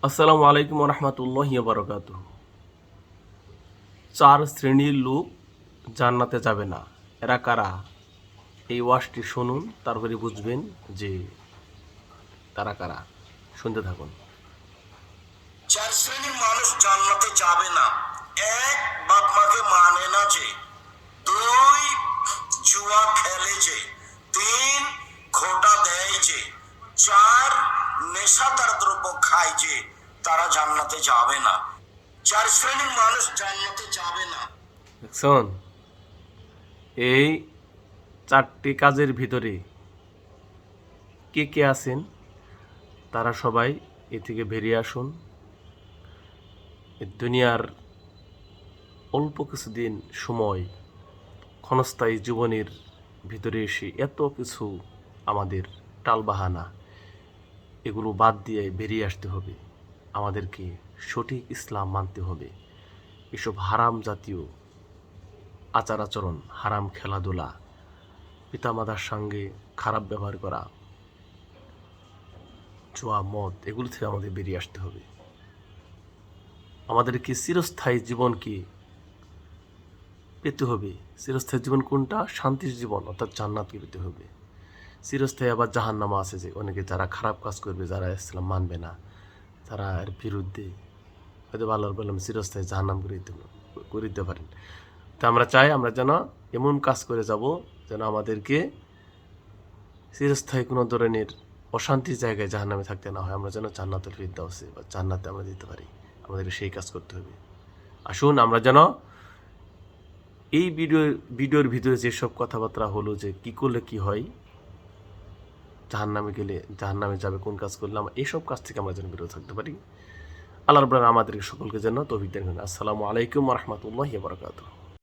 আসসালামু আলাইকুম রহমতুল্লাহি বারাকাতুহ। 4 শ্রেণীর লোক জান্নাতে যাবে না। এরা কারা? এই ওয়াজটি শুনুন, তারপরে বুঝবেন যে তারা কারা। শুনতে থাকুন। 4 শ্রেণীর মানুষ জান্নাতে যাবে না। 1, বাপ মাকে মানে না যে। 2, জুয়া খেলে যে। 3, খোটা দেয় যে। 4, নেশাদার দ্রব্য খায় যে। তারা জান্নাতে যাবে না। 4 শ্রেণীর মানুষ জান্নাতে যাবে না। দেখছেন, এই 4টি কাজের ভিতরে কে কে আছেন তারা সবাই এ থেকে বেরিয়ে আসুন। দুনিয়ার অল্প কিছুদিন সময় ক্ষণস্থায়ী জীবনের ভিতরে এসে এত কিছু আমাদের টালবাহানা, এগুলো বাদ দিয়ে বেরিয়ে আসতে হবে। আমাদেরকে সঠিক ইসলাম মানতে হবে। এসব হারাম জাতীয় আচার আচরণ, হারাম খেলাধুলা, পিতামাতার সঙ্গে খারাপ ব্যবহার করা, জুয়া, মদ, এগুলো থেকে আমাদের বেরিয়ে আসতে হবে। আমাদেরকে চিরস্থায়ী জীবনকে পেতে হবে। চিরস্থায়ী জীবন কোনটা? শান্তির জীবন, অর্থাৎ জান্নাতকে পেতে হবে। চিরস্থায়ী আবার জাহান্নামা আছে, যে অনেকে যারা খারাপ কাজ করবে, যারা ইসলাম মানবে না, তারা এর বিরুদ্ধে হয়তো ভালো বললাম চিরস্থায়ী জাহান্নাম করে দিতে পারেন। তা আমরা চাই আমরা যেন এমন কাজ করে যাব যেন আমাদেরকে চিরস্থায়ী কোনো ধরনের অশান্তির জায়গায় জাহান্নামে থাকতে না হয়। আমরা যেন জান্নাতুল ফিরদাউসে বা জান্নাতে আমরা যেতে পারি। আমাদেরকে সেই কাজ করতে হবে। আসুন আমরা যেন এই ভিডিওর ভিতরে যেসব কথাবার্তা হলো, যে কি করলে কি হয়, জাহান্নামে গেলে জাহান্নামে যাবে, কোন কাজ করলাম, এইসব কাজ থেকে আমরা যেন বিরত থাকতে পারি। আল্লাহ রাব্বুল আলামিন আমাদেরকে সকলকে যেন তৌফিক দান করেন। আসসালামু আলাইকুম ওয়া রাহমাতুল্লাহি ওয়া বারাকাতুহু।